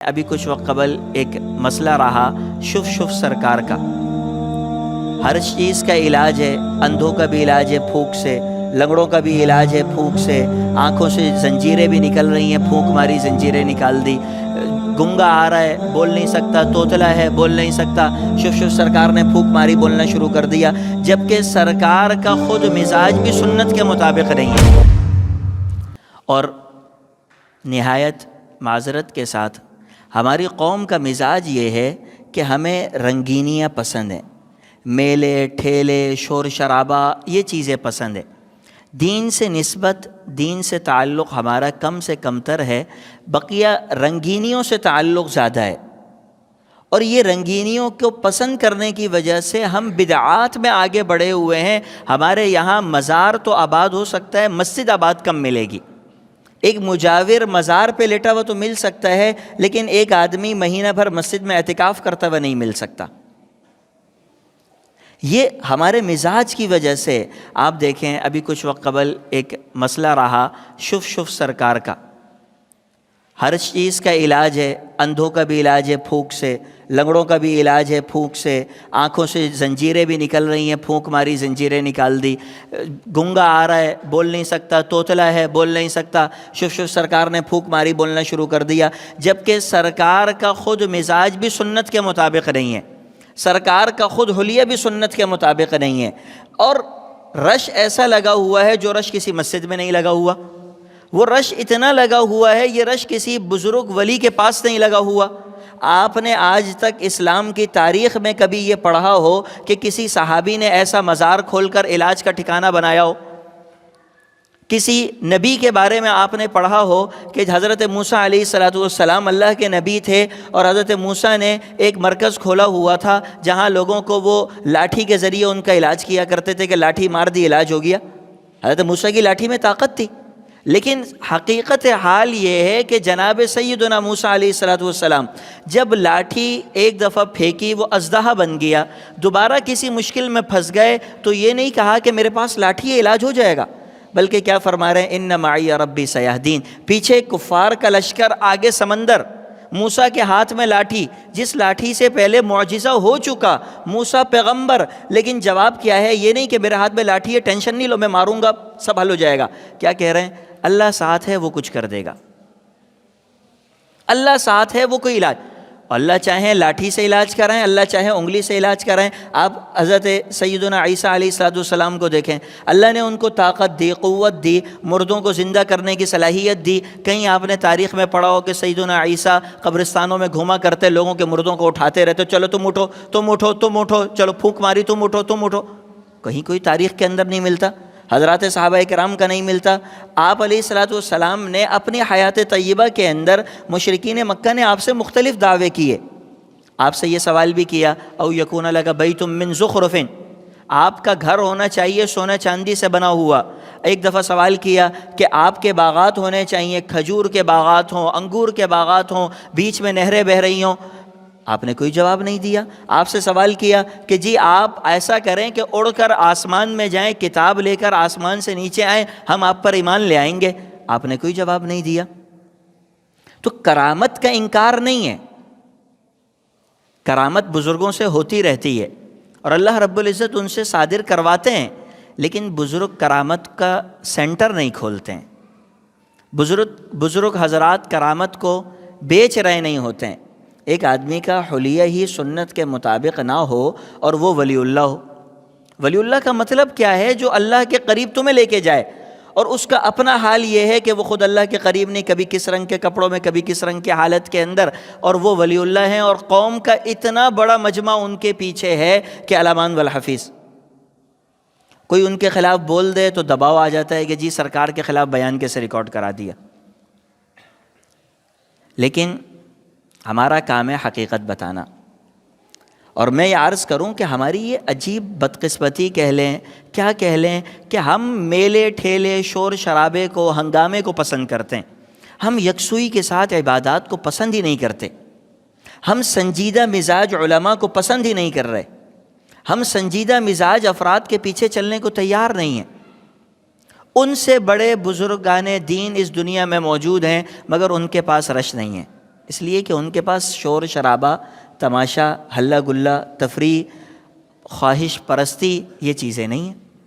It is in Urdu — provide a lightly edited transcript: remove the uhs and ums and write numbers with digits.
ابھی کچھ وقت قبل ایک مسئلہ رہا شف شف سرکار کا۔ ہر چیز کا علاج ہے، اندھوں کا بھی علاج ہے پھونک سے، لنگڑوں کا بھی علاج ہے پھونک سے، آنکھوں سے زنجیریں بھی نکل رہی ہیں، پھونک ماری زنجیریں نکال دی، گنگا آ رہا ہے بول نہیں سکتا، توتلا ہے بول نہیں سکتا، شف شف سرکار نے پھونک ماری بولنا شروع کر دیا، جبکہ سرکار کا خود مزاج بھی سنت کے مطابق نہیں ہے۔ اور نہایت معذرت کے ساتھ ہماری قوم کا مزاج یہ ہے کہ ہمیں رنگینیاں پسند ہیں، میلے ٹھیلے شور شرابہ یہ چیزیں پسند ہیں۔ دین سے نسبت، دین سے تعلق ہمارا کم سے کم تر ہے، بقیہ رنگینیوں سے تعلق زیادہ ہے، اور یہ رنگینیوں کو پسند کرنے کی وجہ سے ہم بدعات میں آگے بڑھے ہوئے ہیں۔ ہمارے یہاں مزار تو آباد ہو سکتا ہے، مسجد آباد کم ملے گی۔ ایک مجاور مزار پہ لیٹا ہوا تو مل سکتا ہے، لیکن ایک آدمی مہینہ بھر مسجد میں اعتکاف کرتا ہوا نہیں مل سکتا۔ یہ ہمارے مزاج کی وجہ سے آپ دیکھیں، ابھی کچھ وقت قبل ایک مسئلہ رہا شف شف سرکار کا۔ ہر چیز کا علاج ہے، اندھوں کا بھی علاج ہے پھونک سے، لنگڑوں کا بھی علاج ہے پھونک سے، آنکھوں سے زنجیریں بھی نکل رہی ہیں، پھونک ماری زنجیریں نکال دی، گنگا آ رہا ہے بول نہیں سکتا، توتلا ہے بول نہیں سکتا، شف شف سرکار نے پھونک ماری بولنا شروع کر دیا، جبکہ سرکار کا خود مزاج بھی سنت کے مطابق نہیں ہے، سرکار کا خود حلیہ بھی سنت کے مطابق نہیں ہے، اور رش ایسا لگا ہوا ہے جو رش کسی مسجد میں نہیں لگا ہوا، وہ رش اتنا لگا ہوا ہے، یہ رش کسی بزرگ ولی کے پاس نہیں لگا ہوا۔ آپ نے آج تک اسلام کی تاریخ میں کبھی یہ پڑھا ہو کہ کسی صحابی نے ایسا مزار کھول کر علاج کا ٹھکانہ بنایا ہو؟ کسی نبی کے بارے میں آپ نے پڑھا ہو کہ حضرت موسیٰ علیہ السلام اللہ کے نبی تھے، اور حضرت موسیٰ نے ایک مرکز کھولا ہوا تھا جہاں لوگوں کو وہ لاٹھی کے ذریعے ان کا علاج کیا کرتے تھے کہ لاٹھی مار دی علاج ہو گیا۔ حضرت موسیٰ کی لاٹھی میں طاقت تھی، لیکن حقیقت حال یہ ہے کہ جناب سیدنا موسیٰ علیہ السلام جب لاٹھی ایک دفعہ پھینکی وہ اژدہا بن گیا، دوبارہ کسی مشکل میں پھنس گئے تو یہ نہیں کہا کہ میرے پاس لاٹھی ہے علاج ہو جائے گا، بلکہ کیا فرما رہے ہیں، ان معی ربی سیہدین، پیچھے کفار کا لشکر، آگے سمندر، موسیٰ کے ہاتھ میں لاٹھی، جس لاٹھی سے پہلے معجزہ ہو چکا، موسیٰ پیغمبر، لیکن جواب کیا ہے، یہ نہیں کہ میرے ہاتھ میں لاٹھی ہے ٹینشن نہیں لو میں ماروں گا سب حل ہو جائے گا۔ کیا کہہ رہے ہیں، اللہ ساتھ ہے وہ کچھ کر دے گا، اللہ ساتھ ہے وہ کوئی علاج، اللہ چاہیں لاٹھی سے علاج کرائیں، اللہ چاہیں انگلی سے علاج کرائیں۔ آپ حضرت سیدنا عیسیٰ علیہ السلام کو دیکھیں، اللہ نے ان کو طاقت دی، قوت دی، مردوں کو زندہ کرنے کی صلاحیت دی۔ کہیں آپ نے تاریخ میں پڑھا ہو کہ سیدنا عیسیٰ قبرستانوں میں گھوما کرتے، لوگوں کے مردوں کو اٹھاتے رہتے، چلو تم اٹھو تم اٹھو تم اٹھو، چلو پھونک ماری تم اٹھو تم اٹھو؟ کہیں کوئی تاریخ کے اندر نہیں ملتا، حضرات صحابہ کرام کا نہیں ملتا۔ آپ علیہ السلام نے اپنی حیات طیبہ کے اندر مشرکین مکہ نے آپ سے مختلف دعوے کیے، آپ سے یہ سوال بھی کیا، او یکون لک بیت من زخرف، آپ کا گھر ہونا چاہیے سونا چاندی سے بنا ہوا۔ ایک دفعہ سوال کیا کہ آپ کے باغات ہونے چاہیے، کھجور کے باغات ہوں، انگور کے باغات ہوں، بیچ میں نہریں بہہ رہی ہوں، آپ نے کوئی جواب نہیں دیا۔ آپ سے سوال کیا کہ جی آپ ایسا کریں کہ اڑ کر آسمان میں جائیں، کتاب لے کر آسمان سے نیچے آئیں، ہم آپ پر ایمان لے آئیں گے، آپ نے کوئی جواب نہیں دیا۔ تو کرامت کا انکار نہیں ہے، کرامت بزرگوں سے ہوتی رہتی ہے، اور اللہ رب العزت ان سے صادر کرواتے ہیں، لیکن بزرگ کرامت کا سینٹر نہیں کھولتے ہیں، بزرگ حضرات کرامت کو بیچ رہے نہیں ہوتے ہیں۔ ایک آدمی کا حلیہ ہی سنت کے مطابق نہ ہو اور وہ ولی اللہ ہو، ولی اللہ کا مطلب کیا ہے، جو اللہ کے قریب تمہیں لے کے جائے، اور اس کا اپنا حال یہ ہے کہ وہ خود اللہ کے قریب نہیں، کبھی کس رنگ کے کپڑوں میں، کبھی کس رنگ کی حالت کے اندر، اور وہ ولی اللہ ہیں، اور قوم کا اتنا بڑا مجمع ان کے پیچھے ہے کہ علامان والحفیظ، کوئی ان کے خلاف بول دے تو دباؤ آ جاتا ہے کہ جی سرکار کے خلاف بیان کیسے ریکارڈ کرا دیا۔ لیکن ہمارا کام ہے حقیقت بتانا، اور میں یہ عرض کروں کہ ہماری یہ عجیب بدقسمتی کہہ لیں، کیا کہہ لیں، کہ ہم میلے ٹھیلے شور شرابے کو، ہنگامے کو پسند کرتے ہیں، ہم یکسوئی کے ساتھ عبادات کو پسند ہی نہیں کرتے، ہم سنجیدہ مزاج علماء کو پسند ہی نہیں کر رہے، ہم سنجیدہ مزاج افراد کے پیچھے چلنے کو تیار نہیں ہیں۔ ان سے بڑے بزرگان دین اس دنیا میں موجود ہیں، مگر ان کے پاس رش نہیں ہے۔ اس لیے کہ ان کے پاس شور شرابہ، تماشا، ہلہ گلہ، تفریح، خواہش پرستی یہ چیزیں نہیں ہیں۔